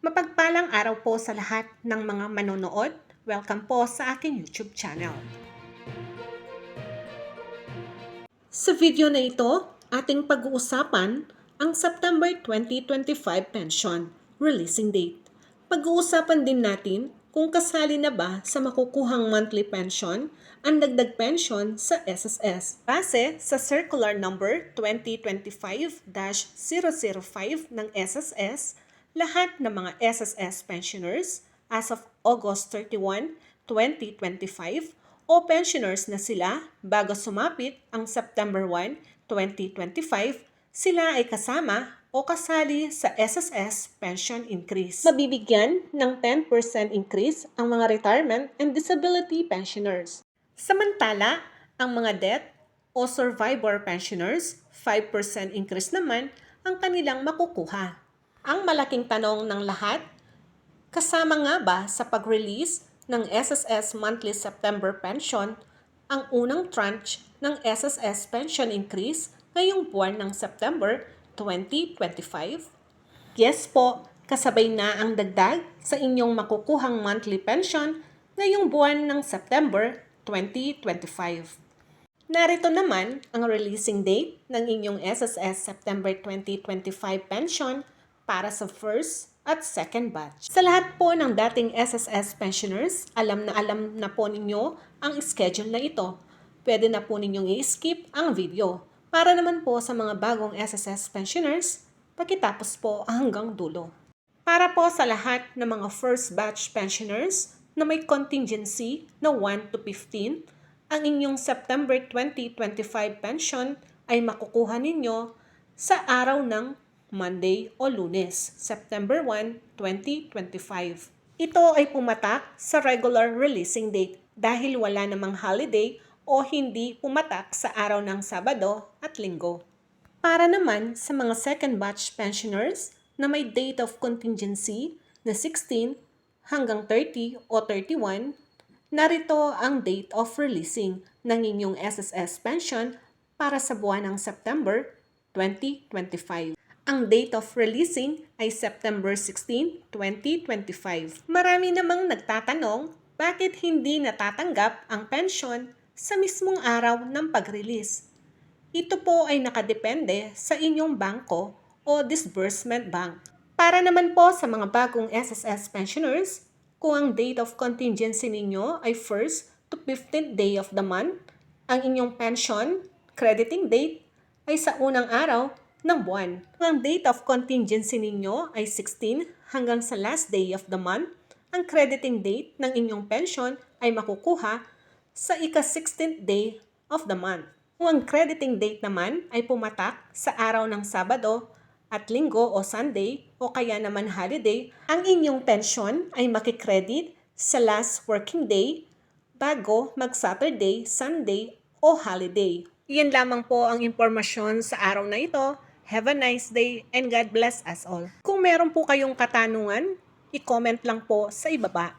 Mapagpalang araw po sa lahat ng mga manonood. Welcome po sa aking YouTube channel. Sa video na ito, ating pag-uusapan ang September 2025 pension releasing date. Pag-uusapan din natin kung kasali na ba sa makukuhang monthly pension ang dagdag pension sa SSS. Base sa Circular Number 2025-005 ng SSS, lahat ng mga SSS pensioners as of August 31, 2025 o pensioners na sila bago sumapit ang September 1, 2025, sila ay kasama o kasali sa SSS pension increase. Mabibigyan ng 10% increase ang mga retirement and disability pensioners. Samantala, ang mga death o survivor pensioners, 5% increase naman ang kanilang makukuha. Ang malaking tanong ng lahat, kasama nga ba sa pag-release ng SSS monthly September pension ang unang tranche ng SSS pension increase ngayong buwan ng September 2025? Yes po, kasabay na ang dagdag sa inyong makukuhang monthly pension ngayong buwan ng September 2025. Narito naman ang releasing date ng inyong SSS September 2025 pension para sa first at second batch. Sa lahat po ng dating SSS pensioners, alam na po ninyo ang schedule na ito. Pwede na po ninyong i-skip ang video. Para naman po sa mga bagong SSS pensioners, pakitapos po hanggang dulo. Para po sa lahat ng mga first batch pensioners na may contingency na 1 to 15, ang inyong September 2025 pension ay makukuha ninyo sa araw ng Monday o Lunes, September 1, 2025. Ito ay pumatak sa regular releasing date dahil wala namang holiday o hindi pumatak sa araw ng Sabado at Linggo. Para naman sa mga second batch pensioners na may date of contingency na 16 hanggang 30 o 31, narito ang date of releasing ng inyong SSS pension para sa buwan ng September 2025. Ang date of releasing ay September 16, 2025. Marami namang nagtatanong bakit hindi natatanggap ang pension sa mismong araw ng pag-release. Ito po ay nakadepende sa inyong bangko o disbursement bank. Para naman po sa mga bagong SSS pensioners, kung ang date of contingency ninyo ay 1st to 15th day of the month, ang inyong pension crediting date ay sa unang araw ng buwan. Kung ang date of contingency ninyo ay 16 hanggang sa last day of the month, ang crediting date ng inyong pension ay makukuha sa ika-16th day of the month. Kung ang crediting date naman ay pumatak sa araw ng Sabado at Linggo o Sunday o kaya naman holiday, ang inyong pension ay makikredit sa last working day bago mag-Saturday, Sunday o holiday. Iyan lamang po ang impormasyon sa araw na ito. Have a nice day and God bless us all. Kung meron po kayong katanungan, i-comment lang po sa ibaba.